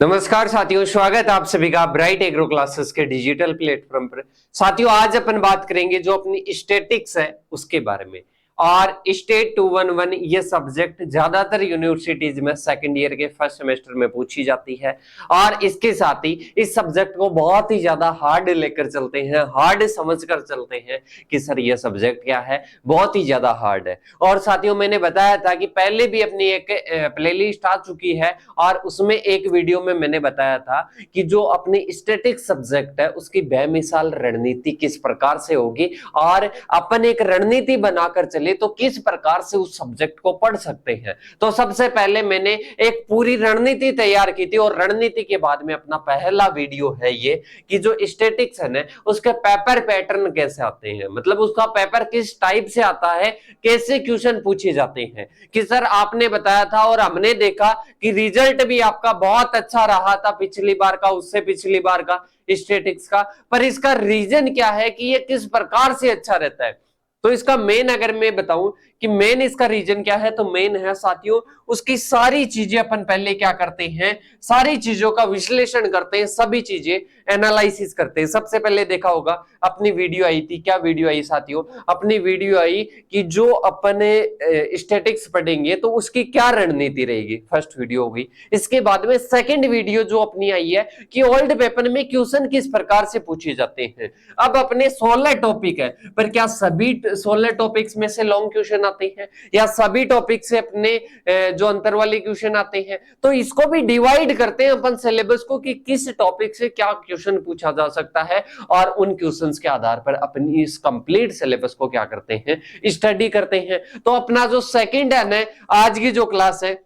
नमस्कार साथियों, स्वागत है आप सभी का ब्राइट एग्रो क्लासेस के डिजिटल प्लेटफॉर्म पर। साथियों, आज अपन बात करेंगे जो अपनी स्टैटिक्स है उसके बारे में। और स्टेट 211 ये सब्जेक्ट ज्यादातर यूनिवर्सिटीज में सेकंड ईयर के फर्स्ट सेमेस्टर में पूछी जाती है। और इसके साथ ही इस सब्जेक्ट को बहुत ही ज्यादा हार्ड लेकर चलते हैं, हार्ड समझकर चलते हैं कि सर ये सब्जेक्ट क्या है, बहुत ही ज्यादा हार्ड है। और साथियों, मैंने बताया था कि पहले भी अपनी एक प्लेलिस्ट आ चुकी है और उसमें एक वीडियो में मैंने बताया था कि जो अपनी स्टैटिक सब्जेक्ट है उसकी बेमिसाल रणनीति किस प्रकार से होगी और अपन एक रणनीति बनाकर चले तो किस प्रकार से उस सब्जेक्ट को पढ़ सकते हैं। तो सबसे पहले मैंने एक पूरी रणनीति तैयार की थी और रणनीति के बाद में अपना पहला वीडियो है ये कि जो स्टैटिक्स है ना उसके पेपर पैटर्न कैसे आते हैं, मतलब उसका पेपर किस टाइप से आता है, कैसे क्वेश्चन पूछे जाते हैं। कि सर आपने बताया था और हमने देखा कि रिजल्ट भी आपका बहुत अच्छा रहा था पिछली बार का, उससे पिछली बार का स्टैटिक्स का, पर इसका रीजन क्या है कि ये किस प्रकार से अच्छा रहता है। तो इसका मेन अगर मैं बताऊं कि मेन इसका रीजन क्या है, तो मेन है साथियों उसकी सारी चीजें अपन पहले क्या करते हैं, सारी चीजों का विश्लेषण करते हैं, सभी चीजें एनालिसिस करते हैं। सबसे पहले देखा होगा अपनी वीडियो आई थी, क्या वीडियो आई साथियों, अपनी वीडियो आई कि जो अपने स्टैटिक्स पढ़ेंगे तो उसकी क्या रणनीति रहेगी, फर्स्ट वीडियो होगी। इसके बाद में सेकंड वीडियो जो अपनी आई है कि ओल्ड पेपर में क्वेश्चन किस प्रकार से पूछे जाते हैं। अब अपने 16 टॉपिक है, पर क्या सभी 16 टॉपिक्स में से लॉन्ग क्वेश्चन आते हैं या सभी टॉपिक से अपने जो अंतर वाले क्वेश्चन आते हैं। तो इसको भी डिवाइड करते हैं अपन सिलेबस को कि किस टॉपिक से क्या क्वेश्चन पूछा जा सकता है और उन क्वेश्चंस के आधार पर अपनी इस कंप्लीट सिलेबस को क्या करते हैं, स्टडी करते हैं। तो अपना जो सेकंड है ना आज की जो क्लास है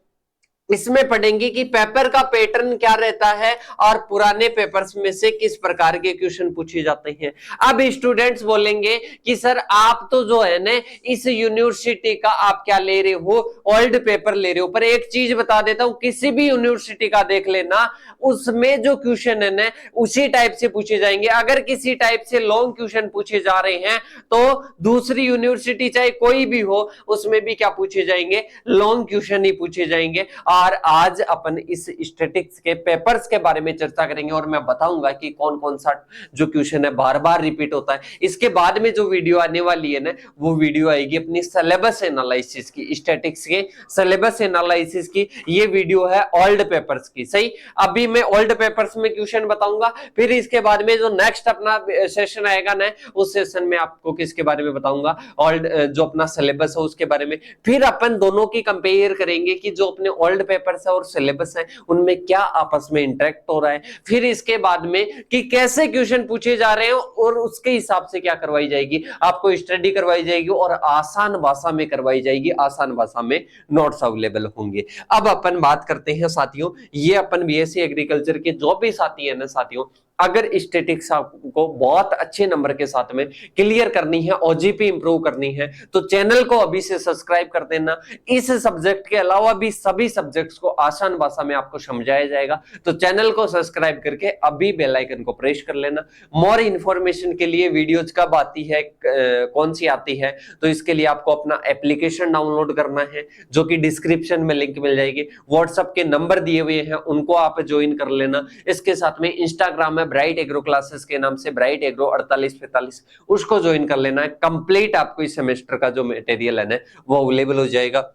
इसमें पढ़ेंगे कि पेपर का पैटर्न क्या रहता है और पुराने पेपर्स में से किस प्रकार के क्वेश्चन पूछे जाते हैं। अब स्टूडेंट्स बोलेंगे कि सर आप तो जो है ना इस यूनिवर्सिटी का आप क्या ले रहे हो, ओल्ड पेपर ले रहे हो। पर एक चीज बता देता हूं, किसी भी यूनिवर्सिटी का देख लेना, उसमें जो क्वेश्चन है ना उसी टाइप से पूछे जाएंगे। अगर किसी टाइप से लॉन्ग क्वेश्चन पूछे जा रहे हैं तो दूसरी यूनिवर्सिटी चाहे कोई भी हो उसमें भी क्या पूछे जाएंगे, लॉन्ग क्वेश्चन ही पूछे जाएंगे। और आज अपन इस स्टैटिक्स के पेपर्स के बारे में चर्चा करेंगे और मैं बताऊंगा कि कौन कौन सा जो क्वेश्चन है बार बार रिपीट होता है। इसके बाद में जो वीडियो आने वाली है ना वो वीडियो आएगी अपनी सिलेबस एनालिसिस की, स्टैटिक्स के सिलेबस एनालिसिस की। ये वीडियो है ओल्ड पेपर्स की, सही। अभी मैं ओल्ड पेपर्स में क्वेश्चन बताऊंगा, फिर इसके बाद में जो नेक्स्ट अपना सेशन आएगा ना उस सेशन में आपको किसके बारे में बताऊंगा, ओल्ड जो अपना सिलेबस है उसके बारे में। फिर अपन दोनों की कंपेयर करेंगे कि जो अपने ओल्ड पेपर्स है और सिलेबस है उनमें क्या आपस में इंटरेक्ट हो रहा है। फिर इसके बाद में कि कैसे क्वेश्चन पूछे जा रहे हैं और उसके हिसाब से क्या करवाई जाएगी, आपको स्टडी करवाई जाएगी और आसान भाषा में करवाई जाएगी, आसान भाषा में नोट्स अवेलेबल होंगे। अब अपन बात करते हैं साथियों, ये अपन बीएससी एग्रीकल्चर के जो भी साथी है ना साथियों, अगर स्टैटिक्स आपको बहुत अच्छे नंबर के साथ में क्लियर करनी है, ओजीपी इंप्रूव करनी है, तो चैनल को अभी से सब्सक्राइब कर देना। इस सब्जेक्ट के अलावा भी सभी सब्जेक्ट्स को आसान भाषा में आपको समझाया जाएगा, तो चैनल को सब्सक्राइब करके अभी बेल आइकन को प्रेस कर लेना। मोर इंफॉर्मेशन के लिए वीडियोज कब आती है, कौन सी आती है, तो इसके लिए आपको अपना एप्लीकेशन डाउनलोड करना है जो कि डिस्क्रिप्शन में लिंक मिल जाएगी। व्हाट्सएप के नंबर दिए हुए हैं उनको आप ज्वाइन कर लेना। इसके साथ में इंस्टाग्राम में ब्राइट एग्रो क्लासेस के नाम से ब्राइट एग्रो 4845 उसको ज्वाइन कर लेना है। कंप्लीट आपको इस सेमेस्टर का जो मटेरियल है ना वो अवेलेबल हो जाएगा।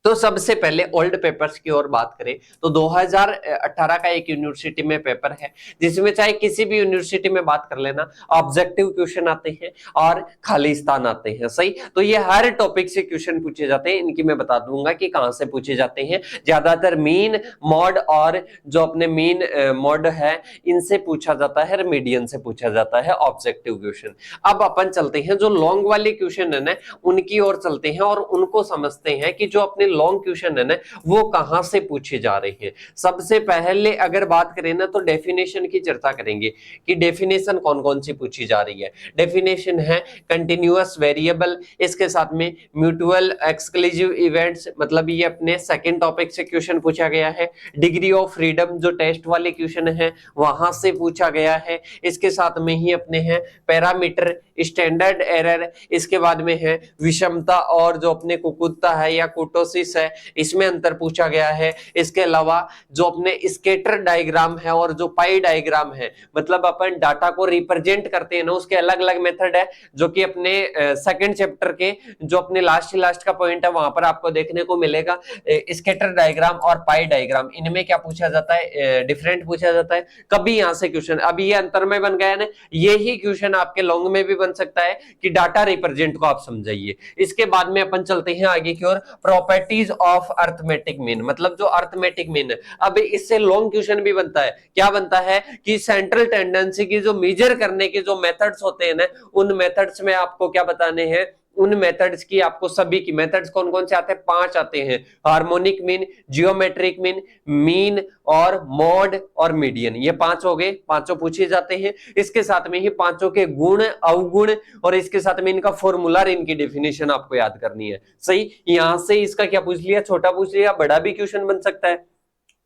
तो सबसे पहले ओल्ड पेपर्स की ओर बात करें तो 2018 का एक यूनिवर्सिटी में पेपर है जिसमें चाहे किसी भी यूनिवर्सिटी में बात कर लेना, ऑब्जेक्टिव क्वेश्चन आते हैं और खाली स्थान आते हैं, सही। तो ये हर टॉपिक से क्वेश्चन पूछे जाते हैं। इनकी मैं बता दूंगा कि कहां से पूछे जाते हैं। ज्यादातर मीन मॉड और जो अपने मीन मॉड है इनसे पूछा जाता है, मीडियन से पूछा जाता है ऑब्जेक्टिव क्वेश्चन। अब अपन चलते हैं जो लॉन्ग वाले क्वेश्चन है ना उनकी ओर चलते हैं और उनको समझते हैं कि जो अपने लॉन्ग क्वेश्चन है ना वो कहां से पूछे जा रहे हैं। सबसे पहले अगर बात करें ना तो डेफिनेशन की चर्चा करेंगे कि डेफिनेशन कौन कौन सी पूछी जा रही है। डेफिनेशन है कंटिन्यूअस वेरिएबल, इसके साथ में म्यूचुअल एक्सक्लूसिव इवेंट्स, मतलब ये अपने सेकंड टॉपिक से क्वेश्चन पूछा गया है। डिग्री ऑफ फ्रीडम जो टेस्ट वाले क्वेश्चन है वहां से पूछा गया है। इसके साथ में ही अपने हैं पैरामीटर स्टैंडर्ड एरर, इसके बाद में है विषमता और जो अपने कुकुत्ता है या कुटोसिस है, इसमें अंतर पूछा गया है। इसके अलावा जो अपने स्कैटर डायग्राम है और जो पाई डायग्राम है, मतलब अपन डाटा को रिप्रेजेंट करते हैं ना, उसके अलग अलग मेथड है, जो कि अपने सेकंड चैप्टर के जो अपने लास्ट का पॉइंट है वहां पर आपको देखने को मिलेगा। स्कैटर डायग्राम और पाई डायग्राम, इनमें क्या पूछा जाता है, डिफरेंट पूछा जाता है। कभी यहां से क्वेश्चन, अभी ये अंतर में बन गया ना, यही क्वेश्चन आपके लॉन्ग में भी बन सकता है कि डाटा रिप्रेजेंट को आप समझाइए। इसके बाद में अपन चलते हैं आगे की ओर, प्रॉपर्टीज ऑफ अर्थमेटिक मीन, मतलब जो अर्थमेटिक मीन है। अब इससे लॉन्ग क्वेश्चन भी बनता है, क्या बनता है कि सेंट्रल टेंडेंसी की जो मेजर करने के जो मेथड्स होते हैं ना, उन मेथड्स में आपको क्या बताने हैं, उन मेथड्स की आपको सभी की मेथड्स कौन कौन से आते हैं, 5 आते हैं। Harmonic mean, geometric mean, mean और मॉड और मीडियन, ये 5 हो गए, पांचों पूछे जाते हैं। इसके साथ में ही पांचों के गुण, अवगुण और इसके साथ में इनका फॉर्मूला, इनकी डेफिनेशन आपको याद करनी है। सही, यहां से इसका क्या पूछ लिया, छोटा पूछ लिया, बड़ा भी क्वेश्चन बन सकता है।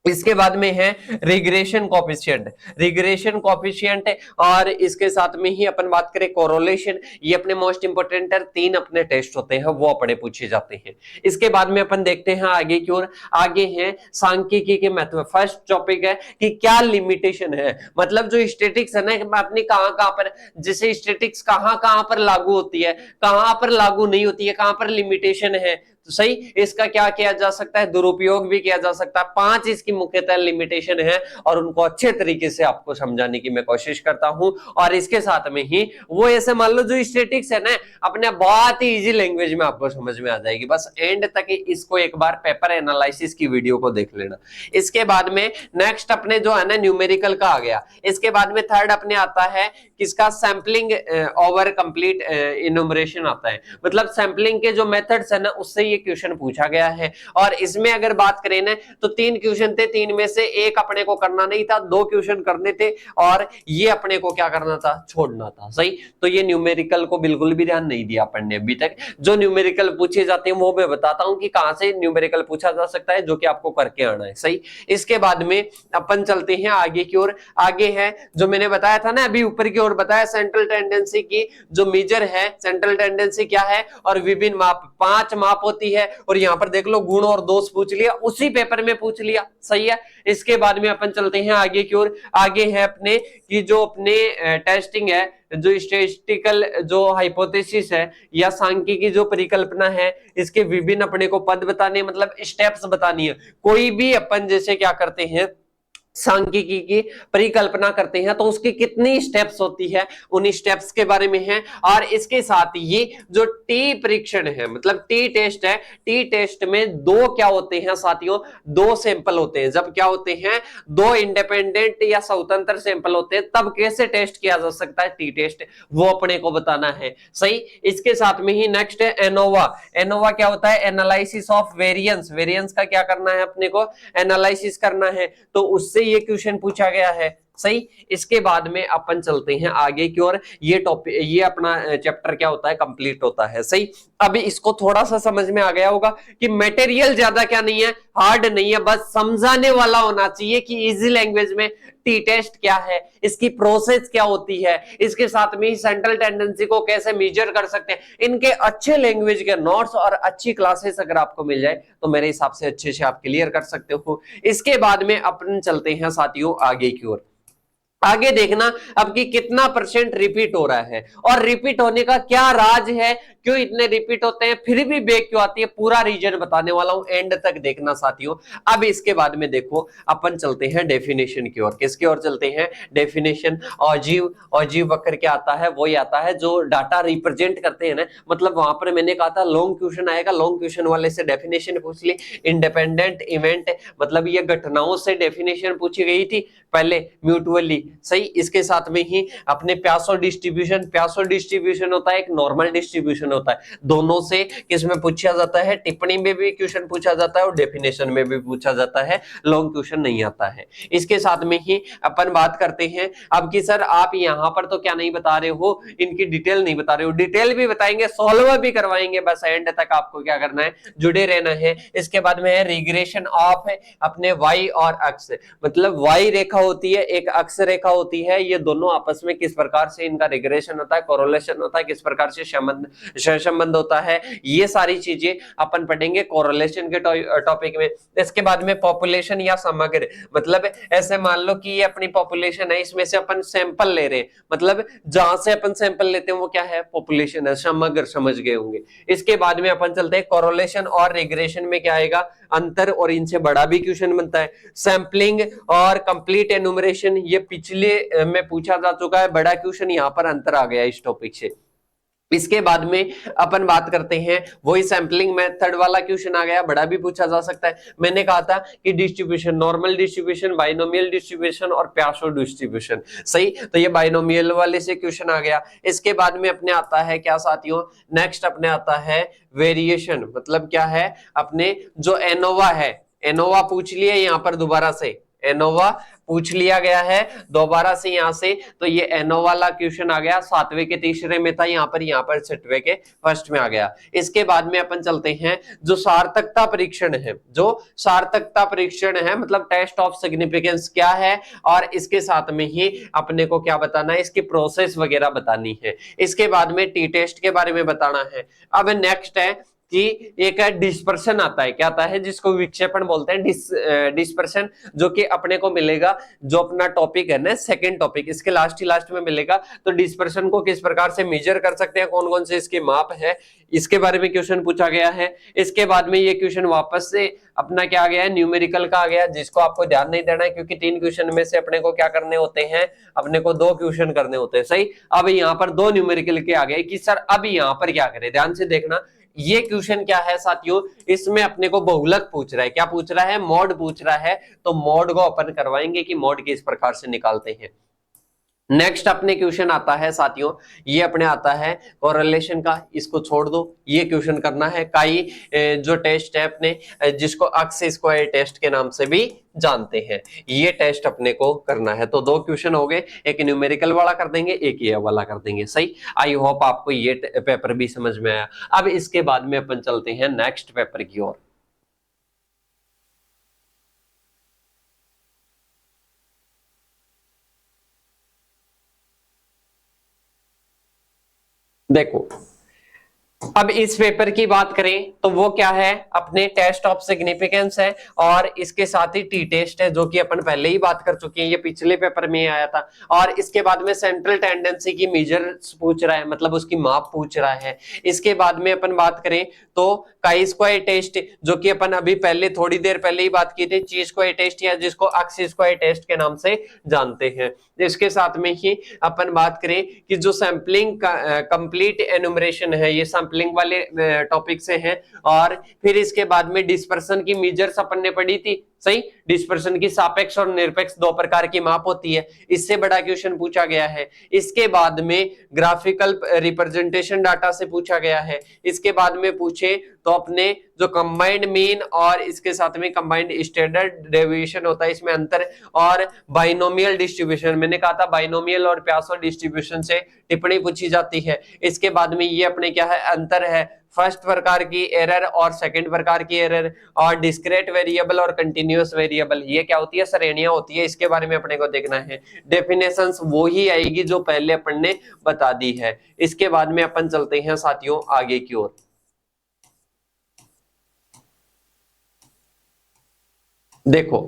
इसके बाद में है रिग्रेशन कोएफिशिएंट, रिग्रेशन कोएफिशिएंट है, और इसके साथ में ही अपन बात करें कोरिलेशन, ये अपने मोस्ट इंपोर्टेंट है, 3 अपने टेस्ट होते हैं वो अपने पूछे जाते हैं। इसके बाद में अपन देखते हैं आगे की ओर, आगे है सांख्यिकी के महत्व। फर्स्ट टॉपिक है कि क्या लिमिटेशन है, मतलब जो स्टैटिक्स है ना, अपनी कहां पर, जैसे स्टैटिक्स कहां पर लागू होती है, कहां पर लागू नहीं होती है, कहां पर लिमिटेशन है, तो सही, इसका क्या किया जा सकता है, दुरुपयोग भी किया जा सकता है। 5 इसकी मुख्यतः लिमिटेशन है और उनको अच्छे तरीके से आपको समझाने की मैं कोशिश करता हूं। और इसके साथ में ही वो ऐसे मान लो जो स्टैटिक्स है ना, अपने बहुत ही इजी लैंग्वेज में आपको समझ में आ जाएगी, बस एंड तक इसको एक बार पेपर एनालिसिस की वीडियो को देख लेना। इसके बाद में नेक्स्ट अपने जो है ना न्यूमेरिकल का आ गया। इसके बाद में थर्ड अपने आता है किसका, सैंपलिंग ओवर कंप्लीट इनुमरेशन आता है, मतलब सैंपलिंग के जो मेथड्स है ना, उससे ये क्वेश्चन पूछा गया है। और इसमें अगर बात करें ना, तो 3 क्वेश्चन थे, 3 में से एक अपने को करना नहीं था, 2 क्वेश्चन करने थे, और ये अपने को क्या करना था, छोड़ना था। सही, तो ये न्यूमेरिकल को बिल्कुल भी ध्यान नहीं दिया अपन ने अभी तक। जो न्यूमेरिकल पूछे जाते हैं वो मैं बताता हूं कि कहां से न्यूमेरिकल पूछा जा सकता है, जो कि आपको करके आना है। सही, इसके बाद में अपन चलते हैं आगे की ओर। आगे है जो मैंने बताया था ना अभी ऊपर की ओर बताया, सेंट्रल टेंडेंसी की जो मेजर है, सेंट्रल टेंडेंसी क्या है, और विभिन्न माप, 5 माप होती है। और यहां पर देख लो गुण और दोष पूछ लिया, उसी पेपर में पूछ लिया। सही है, इसके बाद में अपन चलते हैं आगे की ओर। आगे है अपने कि जो अपने टेस्टिंग है, जो स्टैटिस्टिकल जो हाइपोथेसिस है या सांख्यिकी जो परिकल्पना है, इसके विभिन्न अपने को पद बताने, मतलब स्टेप्स बतानी है। कोई भी अपन जैसे क्या करते हैं, सांख्यिकी की परिकल्पना करते हैं, तो उसकी कितनी स्टेप्स होती है, उन स्टेप्स के बारे में है। और इसके साथ ये जो टी परीक्षण है, मतलब टी टेस्ट है, टी टेस्ट में 2 क्या होते हैं साथियों, 2 सैंपल होते हैं। जब क्या होते हैं, 2 इंडिपेंडेंट या स्वतंत्र सैंपल होते हैं, तब कैसे टेस्ट किया जा सकता है टी टेस्ट, वो अपने को बताना है। सही, इसके साथ में ही नेक्स्ट है एनोवा। एनोवा क्या होता है, एनालिसिस ऑफ वेरिएंस, वेरिएंस का क्या करना है अपने को, एनालिसिस करना है, तो उससे ये क्वेश्चन पूछा गया है। सही, इसके बाद में अपन चलते हैं आगे की ओर। ये टॉपिक, ये अपना चैप्टर क्या होता है, कंप्लीट होता है। सही, अभी इसको थोड़ा सा समझ में आ गया होगा कि मटेरियल ज्यादा क्या नहीं है, हार्ड नहीं है, बस समझाने वाला होना चाहिए कि इजी लैंग्वेज में टी टेस्ट क्या है, इसकी प्रोसेस क्या होती है, इसके साथ में ही सेंट्रल टेंडेंसी को कैसे मेजर कर सकते हैं। इनके अच्छे लैंग्वेज के नोट्स और अच्छी क्लासेस अगर आपको मिल जाए तो मेरे हिसाब से अच्छे से आप क्लियर कर सकते हो। इसके बाद में अपन चलते हैं साथियों आगे की ओर। आगे देखना अब कि कितना % रिपीट हो रहा है, और रिपीट होने का क्या राज है, क्यों इतने रिपीट होते हैं, फिर भी बैक क्यों आती है, पूरा रीजन बताने वाला हूं, एंड तक देखना साथियों। अब इसके बाद में देखो अपन चलते हैं डेफिनेशन की ओर। किसकी ओर चलते हैं, डेफिनेशन। ऑजीव वक्र क्या आता है, वही आता है जो डाटा रिप्रेजेंट करते हैं ना, मतलब वहां पर मैंने कहा था लॉन्ग क्वेश्चन आएगा, लॉन्ग क्वेश्चन वाले से डेफिनेशन पूछ ली। इंडिपेंडेंट इवेंट, मतलब ये घटनाओं से डेफिनेशन पूछी गई थी पहले म्यूचुअली। सही, इसके साथ में ही अपने प्यासो डिस्ट्रीब्यूशन, प्यासो डिस्ट्रीब्यूशन होता है, एक नॉर्मल डिस्ट्रीब्यूशन होता है, दोनों से किसमें पूछा जाता है, टिप्पणी में भी क्वेश्चन पूछा जाता है और डेफिनेशन में भी पूछा जाता है, लॉन्ग क्वेश्चन नहीं आता है। इसके साथ में ही अपन बात करते हैं अब कि सर आप यहां पर तो क्या नहीं बता रहे हो, इनकी डिटेल नहीं बता रहे हो, डिटेल भी बताएंगे, सॉल्व भी करवाएंगे, बस एंड तक आपको क्या करना है, जुड़े रहना है। इसके बाद में है रिग्रेशन ऑफ अपने वाई और अक्ष, मतलब वाई रेखा होती है, एक अक्ष रेखा रूपरेखा होती है, ये दोनों आपस में किस प्रकार से इनका रिग्रेशन होता है, कोरिलेशन होता है, किस प्रकार से सहसंबंध होता है, ये सारी चीजें अपन पढ़ेंगे कोरिलेशन के टॉपिक में। इसके बाद में पॉपुलेशन या समग्र, मतलब ऐसे मान लो कि ये अपनी पॉपुलेशन है, इसमें से अपन सैंपल ले रहे हैं, मतलब जहां से अपन सैंपल लेते हैं वो क्या है, पॉपुलेशन है, समग्र, समझ गए होंगे। इसके बाद में अपन चलते हैं कोरिलेशन और रिग्रेशन में क्या आएगा, अंतर, और इनसे बड़ा भी क्वेश्चन बनता है। सैंपलिंग और कंप्लीट एनुमरेशन, ये पिछले में पूछा जा चुका है, बड़ा क्वेश्चन, यहाँ पर अंतर आ गया इस टॉपिक से। इसके बाद में अपन बात करते हैं वही सैंपलिंग मेथड वाला क्वेश्चन आ गया, बड़ा भी पूछा जा सकता है। मैंने कहा था कि distribution, normal distribution, binomial distribution और प्यासो डिस्ट्रीब्यूशन, सही, तो ये बाइनोमियल वाले से क्वेश्चन आ गया। इसके बाद में अपने आता है क्या साथियों, नेक्स्ट अपने आता है वेरिएशन, मतलब क्या है, अपने जो एनोवा है, एनोवा पूछ लिया यहाँ पर दोबारा से, एनोवा पूछ लिया गया है दोबारा से यहां से, तो ये एनो वाला क्वेश्चन आ गया, 7वें के तीसरे में था, यहाँ पर 6वें के फर्स्ट में आ गया। इसके बाद में अपन चलते हैं जो सार्थकता परीक्षण है, जो सार्थकता परीक्षण है, मतलब टेस्ट ऑफ सिग्निफिकेंस क्या है, और इसके साथ में ही अपने को क्या बताना है, इसकी प्रोसेस वगैरह बतानी है। इसके बाद में टी टेस्ट के बारे में बताना है। अब नेक्स्ट है कि एक डिस्पर्शन आता है, क्या आता है, जिसको विक्षेपण बोलते हैं, डिस्पर्शन, जो कि अपने को मिलेगा, जो अपना टॉपिक है ना, सेकंड टॉपिक, इसके लास्ट में मिलेगा। तो डिस्पर्शन को किस प्रकार से मेजर कर सकते हैं, कौन कौन से इसके माप है, इसके बारे में क्वेश्चन पूछा गया है। इसके बाद में ये क्वेश्चन वापस से अपना क्या आ गया है, न्यूमेरिकल का आ गया, जिसको आपको ध्यान नहीं देना है, क्योंकि 3 क्वेश्चन में से अपने को क्या करने होते हैं, अपने को 2 क्वेश्चन करने होते हैं, सही। अब यहाँ पर 2 न्यूमेरिकल के आ गए कि सर अब यहाँ पर क्या करें, ध्यान से देखना। ये क्वेश्चन क्या है साथियों, इसमें अपने को बहुलक पूछ रहा है, क्या पूछ रहा है, मॉड पूछ रहा है, तो मॉड को अपन करवाएंगे कि मॉड किस प्रकार से निकालते हैं। नेक्स्ट अपने क्वेश्चन आता है साथियों, ये अपने आता है कोरिलेशन का, इसको छोड़ दो, ये क्वेश्चन करना है। काई जो टेस्ट है अपने, जिसको अक्स स्क्वायर टेस्ट के नाम से भी जानते हैं, ये टेस्ट अपने को करना है। तो 2 क्वेश्चन हो गए, एक न्यूमेरिकल वाला कर देंगे, एक ये वाला कर देंगे, सही। आई होप आपको ये पेपर भी समझ में आया। अब इसके बाद में अपन चलते हैं नेक्स्ट पेपर की ओर। देखो अब इस पेपर की बात करें तो वो क्या है, अपने टेस्ट ऑफ सिग्निफिकेंस है, और इसके साथ ही टी टेस्ट है, जो कि अपन पहले ही बात कर चुके हैं, ये पिछले पेपर में आया था। और इसके बाद में सेंट्रल टेंडेंसी की मेजर्स पूछ रहा है, मतलब उसकी माप पूछ रहा है। इसके बाद में अपन बात करें तो काई स्क्वायर टेस्ट, जो कि अपन अभी पहले थोड़ी देर पहले ही बात की थी, ची स्क्वायर टेस्ट, या जिसको अक्स स्क्वायर टेस्ट के नाम से जानते हैं। इसके साथ में ही अपन बात करें कि जो सैंपलिंग कंप्लीट एनुमरेशन है, ये सैंपलिंग वाले टॉपिक से है। और फिर इसके बाद में डिस्पर्सन की मेजर्स अपन ने पढ़ी थी, सही। डिस्पर्सन की सापेक्ष और निरपेक्ष 2 प्रकार की माप होती है, इससे बड़ा क्वेश्चन पूछा गया है। इसके बाद में ग्राफिकल रिप्रेजेंटेशन डाटा से पूछा गया है। इसके बाद में पूछे तो अपने जो कंबाइंड मीन और इसके साथ में कंबाइंड स्टैंडर्ड डेविएशन होता है, इसमें अंतर, और बाइनोमियल डिस्ट्रीब्यूशन, मैंने कहा था बाइनोमियल और प्यासो डिस्ट्रीब्यूशन से टिप्पणी पूछी जाती है। इसके बाद में ये अपने क्या है, अंतर है, फर्स्ट प्रकार की एरर और सेकंड प्रकार की एरर, और डिस्क्रीट वेरिएबल और कंटीन्यूअस वेरिएबल, ये क्या होती है, श्रेणियां होती है, इसके बारे में अपने को देखना है। डेफिनेशंस वो ही आएगी जो पहले अपन ने बता दी है। इसके बाद में अपन चलते हैं साथियों आगे की ओर। देखो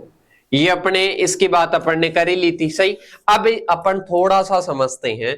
ये अपने इसकी बात अपन ने कर ही ली थी, सही। अब अपन थोड़ा सा समझते हैं,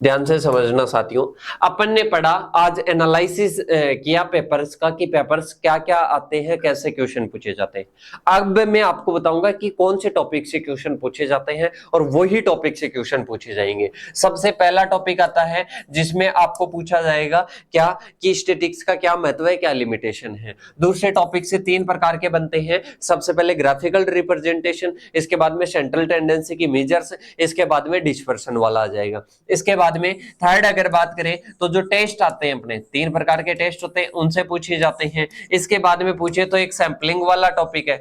ध्यान से समझना साथियों। अपन ने पढ़ा आज एनालिसिस किया पेपर्स का, कि पेपर्स क्या क्या आते हैं, कैसे क्वेश्चन पूछे जाते हैं। अब मैं आपको बताऊंगा कि कौन से टॉपिक से क्वेश्चन पूछे जाते हैं, और वही टॉपिक से क्वेश्चन पूछे जाएंगे। सबसे पहला टॉपिक आता है जिसमें आपको पूछा जाएगा क्या, कि स्टैटिस्टिक्स का क्या महत्व है, क्या लिमिटेशन है। दूसरे टॉपिक से 3 प्रकार के बनते हैं, सबसे पहले ग्राफिकल रिप्रेजेंटेशन, इसके बाद में सेंट्रल टेंडेंसी की मेजर्स, इसके बाद में डिस्पर्सन वाला आ जाएगा। इसके बाद में थर्ड अगर बात करें तो जो टेस्ट आते हैं अपने, 3 प्रकार के टेस्ट होते हैं, उनसे पूछे जाते हैं। इसके बाद में पूछे तो एक सैंपलिंग वाला टॉपिक है,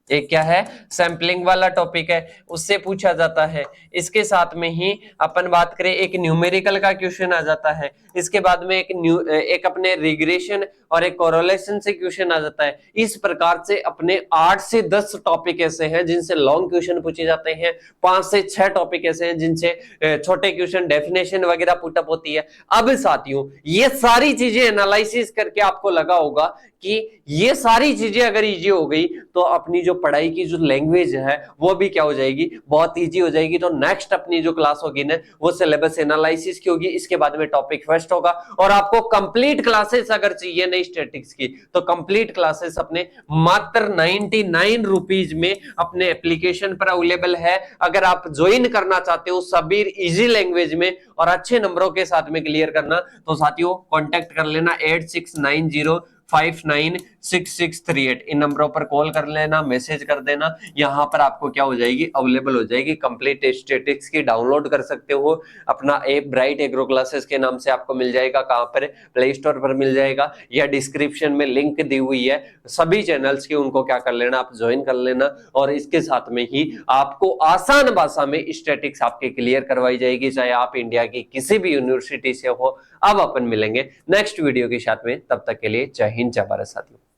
एक क्या है, सैंपलिंग वाला टॉपिक है, उससे पूछा जाता है। इसके साथ में ही अपन बात करें एक न्यूमेरिकल का क्वेश्चन आ जाता है। इसके बाद में एक अपने रिग्रेशन और एक कोरिलेशन से क्वेश्चन आ जाता है। इस प्रकार से अपने 8 से 10 टॉपिक ऐसे हैं जिनसे लॉन्ग क्वेश्चन पूछे जाते हैं, 5 से 6 टॉपिक ऐसे हैं जिनसे छोटे क्वेश्चन डेफिनेशन वगैरह पुटअप होती है। अब साथियों ये सारी चीजें एनालिसिस करके आपको लगा होगा कि ये सारी चीजें अगर इजी हो गई तो अपनी जो पढ़ाई की जो लैंग्वेज है वो भी क्या हो जाएगी, बहुत इजी हो जाएगी। तो नेक्स्ट अपनी जो क्लास होगी ना वो सिलेबस एनालिसिस की होगी, इसके बाद में टॉपिक फर्स्ट होगा। और आपको कंप्लीट क्लासेस अगर चाहिए नहीं स्टैटिक्स की तो कंप्लीट क्लासेस अपने मात्र 99 रुपीज में अपने एप्लीकेशन पर अवेलेबल है। अगर आप ज्वाइन करना चाहते हो सभी इजी लैंग्वेज में और अच्छे नंबरों के साथ में क्लियर करना तो साथियों कांटेक्ट कर लेना 8690596638 इन नंबरों पर कॉल कर लेना, मैसेज कर देना। यहां पर आपको क्या हो जाएगी, अवेलेबल हो जाएगी कंप्लीट स्टैटिक्स की। डाउनलोड कर सकते हो अपना ऐप ब्राइट एग्रो क्लासेस के नाम से, आपको मिल जाएगा कहां पर, प्ले स्टोर पर मिल जाएगा या डिस्क्रिप्शन में लिंक दी हुई है सभी चैनल्स की, उनको क्या कर लेना, आप ज्वाइन कर लेना। और इसके साथ में ही आपको आसान भाषा में स्टैटिक्स आपके क्लियर करवाई जाएगी, चाहे आप इंडिया की किसी भी यूनिवर्सिटी से हो। अब अपन मिलेंगे नेक्स्ट वीडियो के साथ में, तब तक के लिए जय हिंद जय भारत साथियों।